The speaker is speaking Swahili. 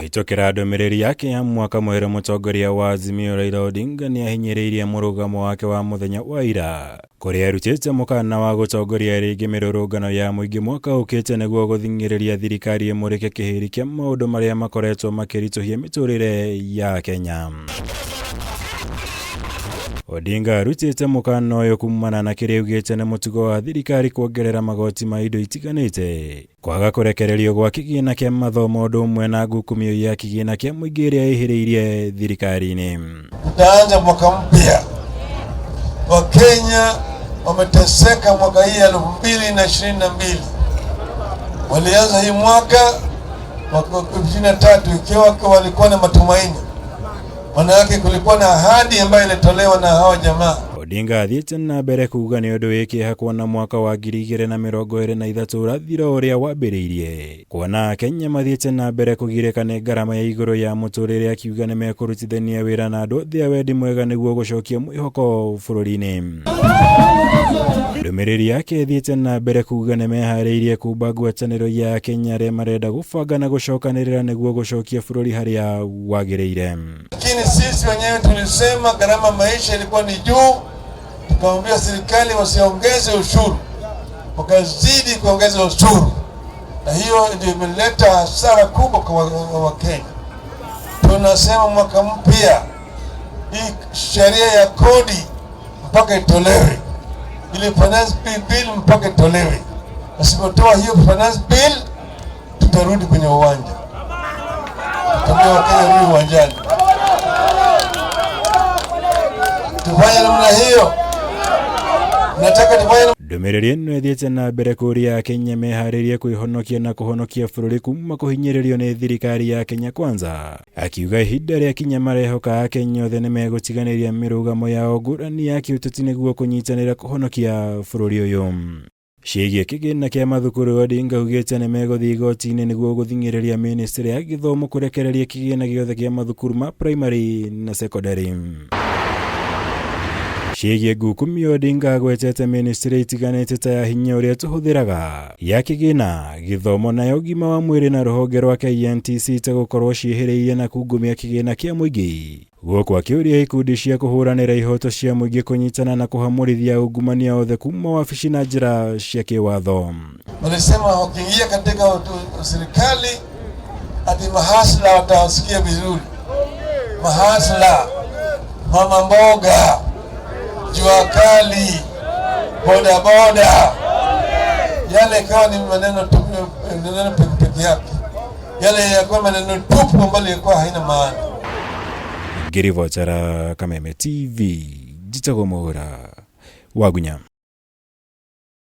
Kuhitokera ndomereri yake ya mwaka mwerũ, mũtongoria wa Azimio Raila Odinga ni ahinyĩrĩirie mũrũgamo wake wa mũthenya wa ira, kũrĩa arutĩte mũkana wa gũtongoria rĩngĩ mĩrũrũngano ya mũingĩ mwaka ũkĩte nĩguo gũthing'ĩrĩria thirikari ĩmũrĩke kĩhĩri kĩa maũndũ marĩa makoretwo makĩritũhia mĩtũrĩre ya Kenya. Odinga arutĩte mũkana ũyũ kumana na kĩrĩa augĩte nĩ mũtugo wa thirikari kuongerera magoti ma indo itiganĩte, kwaga kũrekererio gwa kĩgĩna kĩa mathomo ũndũ ũmwe na ngukumio ya kĩgĩna kĩa mũingĩ ĩrĩa ĩhĩrĩirie thirikari-inĩ. Tutaanza mwaka mpya. Wakenya wameteseka mwaka hii 2022. Walianza hii mwaka 2023 ikiwa walikuwa na matumaini. Maana yake kulikuwa na ahadi ambayo ilitolewa na hawa jamaa. Odinga athiĩte na mbere kuuga nĩ ũndũ wĩkĩha kuona mwaka wa 2023 ũrathira ũrĩa wambĩrĩirie, kuona Kenya mathiĩte na mbere kũgirĩka nĩ ngarama ya igũrũ ya mũtũrĩre, akiuga nĩ mekũrutithania wĩra na andũ othe a wendi mwega nĩguo gũcokia mwĩhoko bũrũri-inĩ. Ndũmĩrĩri yake athiĩte na mbere kuuga nĩ meharĩirie kumba ngwatanĩro ya Kenya arĩa marenda gũbanga na gũcokanĩrĩra nĩguo gũcokia bũrũri harĩa wagĩrĩire. Lakini sisi wenyewe tulisema gharama maisha ilikuwa ni juu, tukamwambia serikali wasiongeze ushuru, wakazidi kuongeza ushuru, na hiyo ndio imeleta hasara kubwa kwa Wakenya. Tunasema mwaka mpya hii sheria ya kodi mpaka itolewe, ili finance bill mpaka itolewe. Asipotoa hiyo finance bill, tutarudi kwenye uwanja, tutamwambia Wakenya rudi uwanjani. Tufanye namna hiyo. Nataka tufanye. Ndũmĩrĩri ĩno ĩthiĩte na mbere kũria Kenya meharĩrie kwĩhonokia na kũhonokia bũrũri kuma kũhinyĩrĩrio nĩ thirikari ya Kenya Kwanza, akiuga ihinda rĩa kinya marehoka Akenya othe nĩ megũtiganĩria mĩrũgamo yao ngũrani ya kĩũteti nĩguo kũnyitanĩra kũhonokia bũrũri ũyũ. Ciĩgiĩ kĩgĩna kĩa mathukuru, Odinga augĩte nĩ megũthiĩ igoti-inĩ nĩguo gũthing'ĩrĩria ministry ya gĩthomo kũrekereria kĩgĩna gĩothe kĩa mathukuru ma primary na secondary. Ciĩgiĩ ngukumio, Odinga agwetete ministry itiganĩte ta ya hinya ũrĩa tũhũthĩraga, ya kĩgĩna, gĩthomo na ũgima wa mwĩrĩ na rũhonge rwa KNTC ta gũkorwo ciĩhĩrĩirie na kungumia kĩgĩna kĩa mũingĩ, gũkũ akĩũria ikundi cia kũhũranĩra ihoto cia mũingĩ kũnyitana na kũhamũrithia ungumania othe kuma wabici na njĩra cia kĩwatho. Walisema wakiingia katika serikali ati mahasla watawasikia vizuri. Mahasla, mama mboga, jua kali, boda boda, yale ikawa ni maneno peke yake. Yale yakuwa maneno tupu ambayo yakuwa haina maana. Ngĩribotera Kameme TV, Njitagwo Mwaũra, Wagunya.